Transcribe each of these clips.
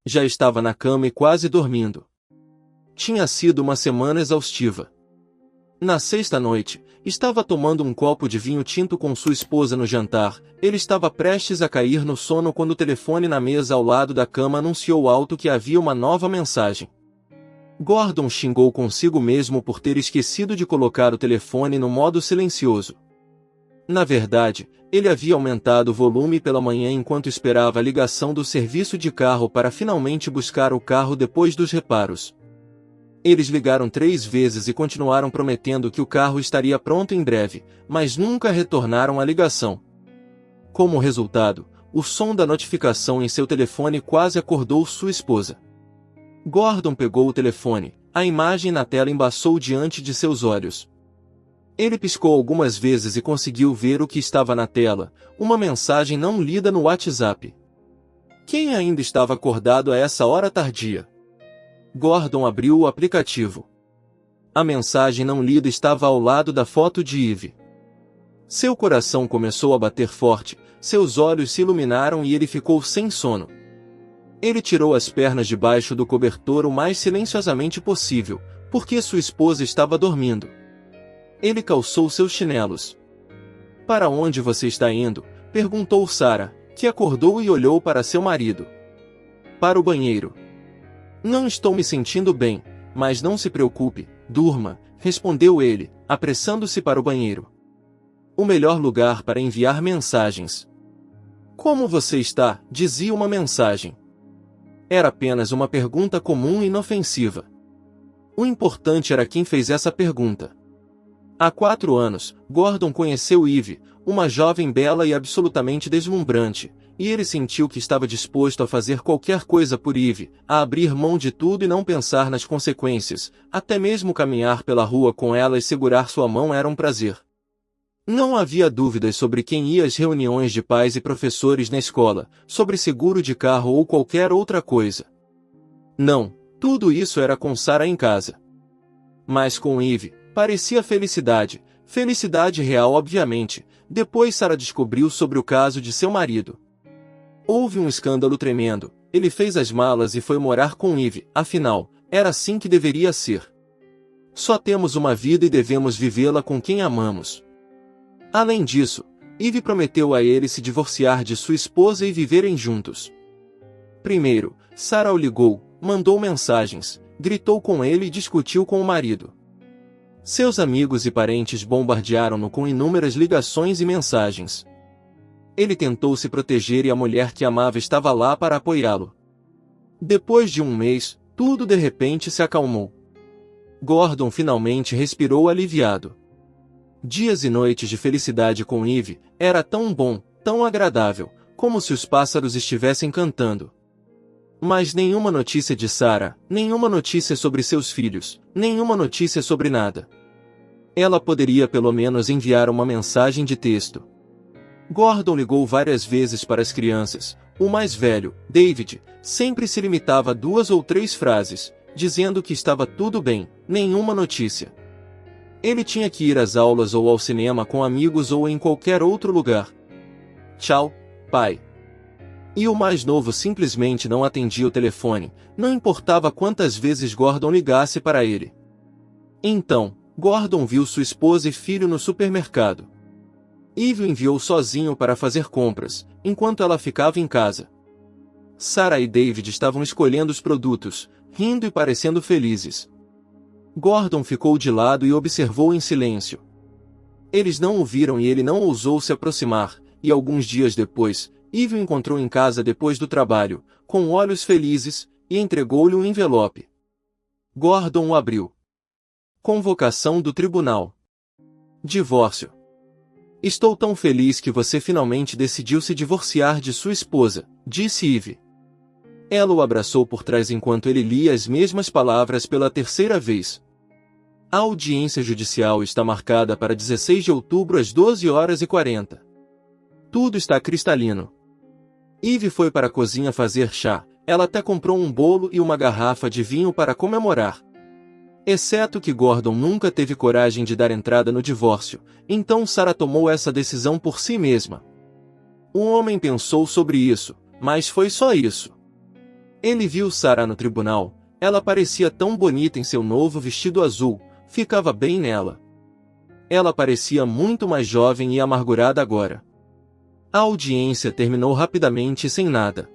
Já estava na cama e quase dormindo. Tinha sido uma semana exaustiva. Na sexta noite, estava tomando um copo de vinho tinto com sua esposa no jantar. Ele estava prestes a cair no sono quando o telefone na mesa ao lado da cama anunciou alto que havia uma nova mensagem. Gordon xingou consigo mesmo por ter esquecido de colocar o telefone no modo silencioso. Na verdade, ele havia aumentado o volume pela manhã enquanto esperava a ligação do serviço de carro para finalmente buscar o carro depois dos reparos. Eles ligaram 3 vezes e continuaram prometendo que o carro estaria pronto em breve, mas nunca retornaram a ligação. Como resultado, o som da notificação em seu telefone quase acordou sua esposa. Gordon pegou o telefone, a imagem na tela embaçou diante de seus olhos. Ele piscou algumas vezes e conseguiu ver o que estava na tela, uma mensagem não lida no WhatsApp. Quem ainda estava acordado a essa hora tardia? Gordon abriu o aplicativo. A mensagem não lida estava ao lado da foto de Eve. Seu coração começou a bater forte, seus olhos se iluminaram e ele ficou sem sono. Ele tirou as pernas debaixo do cobertor o mais silenciosamente possível, porque sua esposa estava dormindo. Ele calçou seus chinelos. "Para onde você está indo?" perguntou Sarah, que acordou e olhou para seu marido. "Para o banheiro." "Não estou me sentindo bem, mas não se preocupe, durma", respondeu ele, apressando-se para o banheiro. O melhor lugar para enviar mensagens. "Como você está?" dizia uma mensagem. Era apenas uma pergunta comum e inofensiva. O importante era quem fez essa pergunta. Há 4 anos, Gordon conheceu Eve, uma jovem bela e absolutamente deslumbrante, e ele sentiu que estava disposto a fazer qualquer coisa por Eve, a abrir mão de tudo e não pensar nas consequências, até mesmo caminhar pela rua com ela e segurar sua mão era um prazer. Não havia dúvidas sobre quem ia às reuniões de pais e professores na escola, sobre seguro de carro ou qualquer outra coisa. Não, tudo isso era com Sarah em casa. Mas com Eve, parecia felicidade, felicidade real obviamente. Depois Sarah descobriu sobre o caso de seu marido. Houve um escândalo tremendo, ele fez as malas e foi morar com Eve, afinal, era assim que deveria ser. Só temos uma vida e devemos vivê-la com quem amamos. Além disso, Eve prometeu a ele se divorciar de sua esposa e viverem juntos. Primeiro, Sarah o ligou, mandou mensagens, gritou com ele e discutiu com o marido. Seus amigos e parentes bombardearam-no com inúmeras ligações e mensagens. Ele tentou se proteger e a mulher que amava estava lá para apoiá-lo. Depois de 1 mês, tudo de repente se acalmou. Gordon finalmente respirou aliviado. Dias e noites de felicidade com Eve, era tão bom, tão agradável, como se os pássaros estivessem cantando. Mas nenhuma notícia de Sarah, nenhuma notícia sobre seus filhos, nenhuma notícia sobre nada. Ela poderia pelo menos enviar uma mensagem de texto. Gordon ligou várias vezes para as crianças. O mais velho, David, sempre se limitava a 2 ou 3 frases, dizendo que estava tudo bem, nenhuma notícia. Ele tinha que ir às aulas ou ao cinema com amigos ou em qualquer outro lugar. "Tchau, pai." E o mais novo simplesmente não atendia o telefone, não importava quantas vezes Gordon ligasse para ele. Então, Gordon viu sua esposa e filho no supermercado. Eve o enviou sozinho para fazer compras, enquanto ela ficava em casa. Sarah e David estavam escolhendo os produtos, rindo e parecendo felizes. Gordon ficou de lado e observou em silêncio. Eles não o viram e ele não ousou se aproximar, e alguns dias depois, Eve o encontrou em casa depois do trabalho, com olhos felizes, e entregou-lhe um envelope. Gordon o abriu. Convocação do tribunal. Divórcio. "Estou tão feliz que você finalmente decidiu se divorciar de sua esposa", disse Eve. Ela o abraçou por trás enquanto ele lia as mesmas palavras pela 3ª vez. A audiência judicial está marcada para 16 de outubro às 12h40. Tudo está cristalino. Eve foi para a cozinha fazer chá, ela até comprou um bolo e uma garrafa de vinho para comemorar. Exceto que Gordon nunca teve coragem de dar entrada no divórcio, então Sarah tomou essa decisão por si mesma. O homem pensou sobre isso, mas foi só isso. Ele viu Sarah no tribunal, ela parecia tão bonita em seu novo vestido azul, ficava bem nela. Ela parecia muito mais jovem e amargurada agora. A audiência terminou rapidamente e sem nada.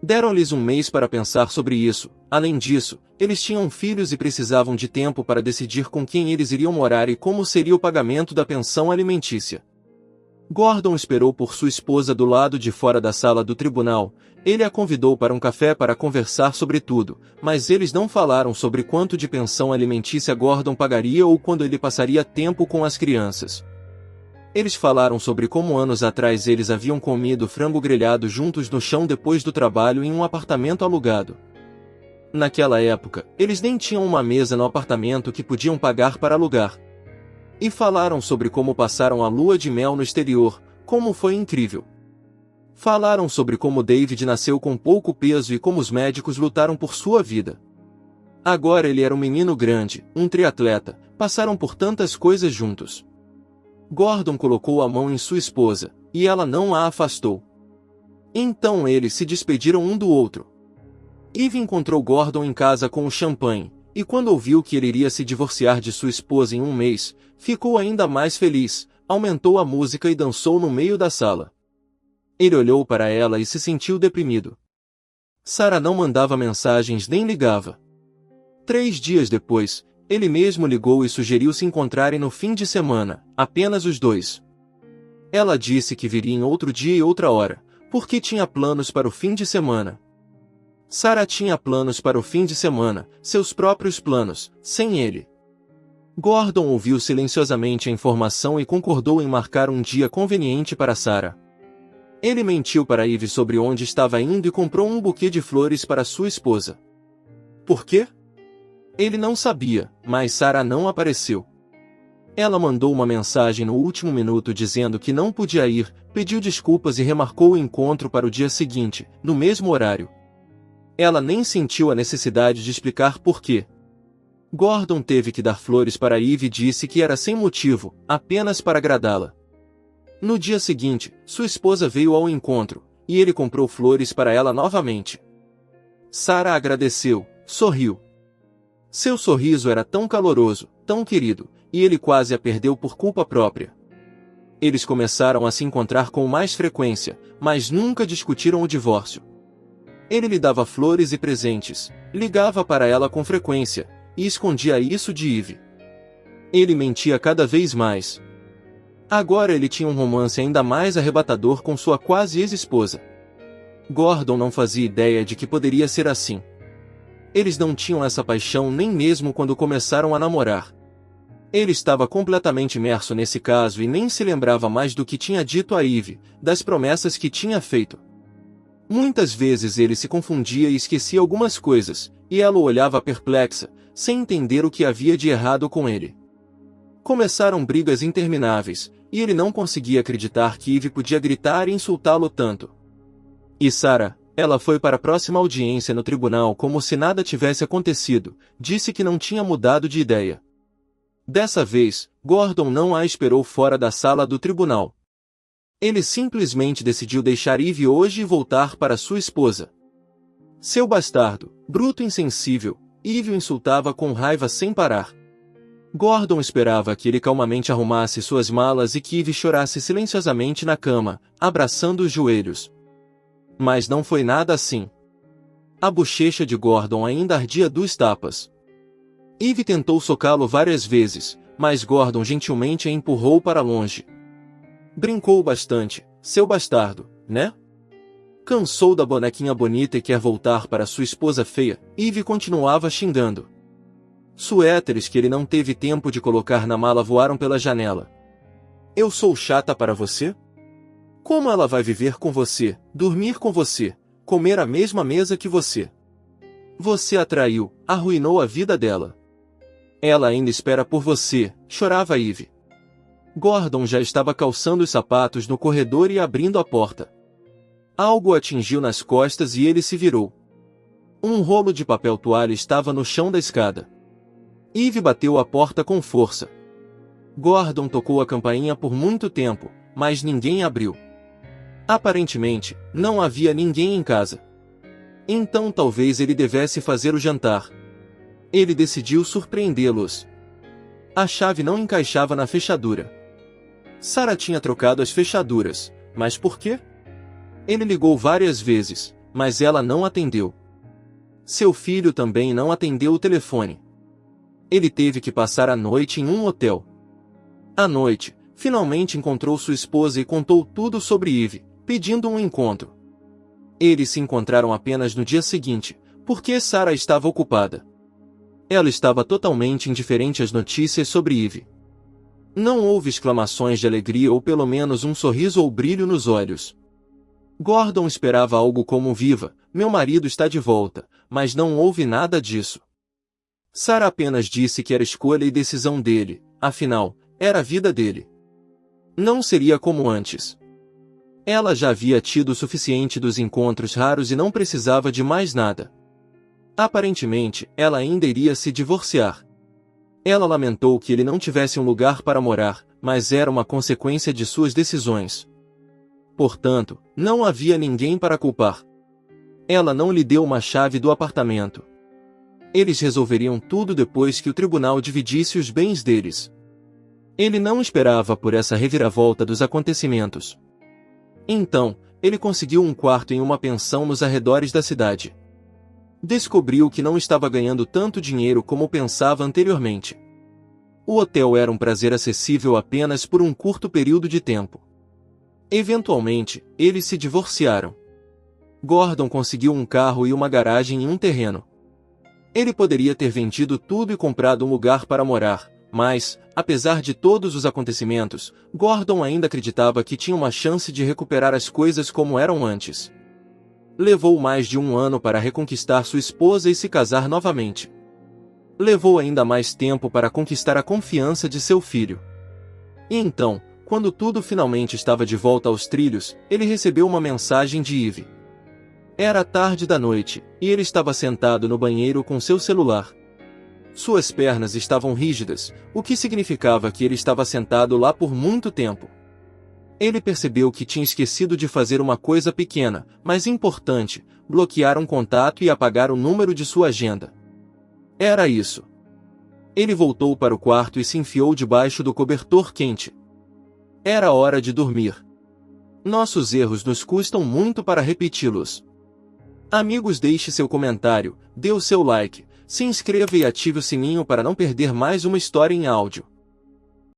Deram-lhes um mês para pensar sobre isso. Além disso, eles tinham filhos e precisavam de tempo para decidir com quem eles iriam morar e como seria o pagamento da pensão alimentícia. Gordon esperou por sua esposa do lado de fora da sala do tribunal. Ele a convidou para um café para conversar sobre tudo, mas eles não falaram sobre quanto de pensão alimentícia Gordon pagaria ou quando ele passaria tempo com as crianças. Eles falaram sobre como anos atrás eles haviam comido frango grelhado juntos no chão depois do trabalho em um apartamento alugado. Naquela época, eles nem tinham uma mesa no apartamento que podiam pagar para alugar. E falaram sobre como passaram a lua de mel no exterior, como foi incrível. Falaram sobre como David nasceu com pouco peso e como os médicos lutaram por sua vida. Agora ele era um menino grande, um triatleta, passaram por tantas coisas juntos. Gordon colocou a mão em sua esposa, e ela não a afastou. Então eles se despediram um do outro. Eve encontrou Gordon em casa com o champanhe, e quando ouviu que ele iria se divorciar de sua esposa em um mês, ficou ainda mais feliz, aumentou a música e dançou no meio da sala. Ele olhou para ela e se sentiu deprimido. Sarah não mandava mensagens nem ligava. 3 dias depois, ele mesmo ligou e sugeriu se encontrarem no fim de semana, apenas os dois. Ela disse que viria em outro dia e outra hora, porque tinha planos para o fim de semana. Sarah tinha planos para o fim de semana, seus próprios planos, sem ele. Gordon ouviu silenciosamente a informação e concordou em marcar um dia conveniente para Sarah. Ele mentiu para Eve sobre onde estava indo e comprou um buquê de flores para sua esposa. Por quê? Ele não sabia, mas Sarah não apareceu. Ela mandou uma mensagem no último minuto dizendo que não podia ir, pediu desculpas e remarcou o encontro para o dia seguinte, no mesmo horário. Ela nem sentiu a necessidade de explicar por quê. Gordon teve que dar flores para Eve e disse que era sem motivo, apenas para agradá-la. No dia seguinte, sua esposa veio ao encontro, e ele comprou flores para ela novamente. Sarah agradeceu, sorriu. Seu sorriso era tão caloroso, tão querido, e ele quase a perdeu por culpa própria. Eles começaram a se encontrar com mais frequência, mas nunca discutiram o divórcio. Ele lhe dava flores e presentes, ligava para ela com frequência, e escondia isso de Eve. Ele mentia cada vez mais. Agora ele tinha um romance ainda mais arrebatador com sua quase ex-esposa. Gordon não fazia ideia de que poderia ser assim. Eles não tinham essa paixão nem mesmo quando começaram a namorar. Ele estava completamente imerso nesse caso e nem se lembrava mais do que tinha dito a Eve, das promessas que tinha feito. Muitas vezes ele se confundia e esquecia algumas coisas, e ela o olhava perplexa, sem entender o que havia de errado com ele. Começaram brigas intermináveis, e ele não conseguia acreditar que Eve podia gritar e insultá-lo tanto. E Sarah, ela foi para a próxima audiência no tribunal como se nada tivesse acontecido, disse que não tinha mudado de ideia. Dessa vez, Gordon não a esperou fora da sala do tribunal. Ele simplesmente decidiu deixar Eve hoje e voltar para sua esposa. Seu bastardo, bruto e insensível, Eve o insultava com raiva sem parar. Gordon esperava que ele calmamente arrumasse suas malas e que Eve chorasse silenciosamente na cama, abraçando os joelhos. Mas não foi nada assim. A bochecha de Gordon ainda ardia 2 tapas. Eve tentou socá-lo várias vezes, mas Gordon gentilmente a empurrou para longe. Brincou bastante, seu bastardo, né? Cansou da bonequinha bonita e quer voltar para sua esposa feia, Eve continuava xingando. Suéteres que ele não teve tempo de colocar na mala voaram pela janela. Eu sou chata para você? Como ela vai viver com você, dormir com você, comer à mesma mesa que você? Você a traiu, arruinou a vida dela. Ela ainda espera por você, chorava Eve. Gordon já estava calçando os sapatos no corredor e abrindo a porta. Algo o atingiu nas costas e ele se virou. Um rolo de papel toalha estava no chão da escada. Eve bateu a porta com força. Gordon tocou a campainha por muito tempo, mas ninguém abriu. Aparentemente, não havia ninguém em casa. Então talvez ele devesse fazer o jantar. Ele decidiu surpreendê-los. A chave não encaixava na fechadura. Sarah tinha trocado as fechaduras, mas por quê? Ele ligou várias vezes, mas ela não atendeu. Seu filho também não atendeu o telefone. Ele teve que passar a noite em um hotel. À noite, finalmente encontrou sua esposa e contou tudo sobre Eve, pedindo um encontro. Eles se encontraram apenas no dia seguinte, porque Sarah estava ocupada. Ela estava totalmente indiferente às notícias sobre Eve. Não houve exclamações de alegria ou pelo menos um sorriso ou brilho nos olhos. Gordon esperava algo como "Viva, meu marido está de volta", mas não houve nada disso. Sarah apenas disse que era escolha e decisão dele, afinal, era a vida dele. Não seria como antes. Ela já havia tido o suficiente dos encontros raros e não precisava de mais nada. Aparentemente, ela ainda iria se divorciar. Ela lamentou que ele não tivesse um lugar para morar, mas era uma consequência de suas decisões. Portanto, não havia ninguém para culpar. Ela não lhe deu uma chave do apartamento. Eles resolveriam tudo depois que o tribunal dividisse os bens deles. Ele não esperava por essa reviravolta dos acontecimentos. Então, ele conseguiu um quarto em uma pensão nos arredores da cidade. Descobriu que não estava ganhando tanto dinheiro como pensava anteriormente. O hotel era um prazer acessível apenas por um curto período de tempo. Eventualmente, eles se divorciaram. Gordon conseguiu um carro e uma garagem em um terreno. Ele poderia ter vendido tudo e comprado um lugar para morar, mas, apesar de todos os acontecimentos, Gordon ainda acreditava que tinha uma chance de recuperar as coisas como eram antes. Levou mais de um ano para reconquistar sua esposa e se casar novamente. Levou ainda mais tempo para conquistar a confiança de seu filho. E então, quando tudo finalmente estava de volta aos trilhos, ele recebeu uma mensagem de Eve. Era tarde da noite, e ele estava sentado no banheiro com seu celular. Suas pernas estavam rígidas, o que significava que ele estava sentado lá por muito tempo. Ele percebeu que tinha esquecido de fazer uma coisa pequena, mas importante: bloquear um contato e apagar o número de sua agenda. Era isso. Ele voltou para o quarto e se enfiou debaixo do cobertor quente. Era hora de dormir. Nossos erros nos custam muito para repeti-los. Amigos, deixe seu comentário, dê o seu like, se inscreva e ative o sininho para não perder mais uma história em áudio.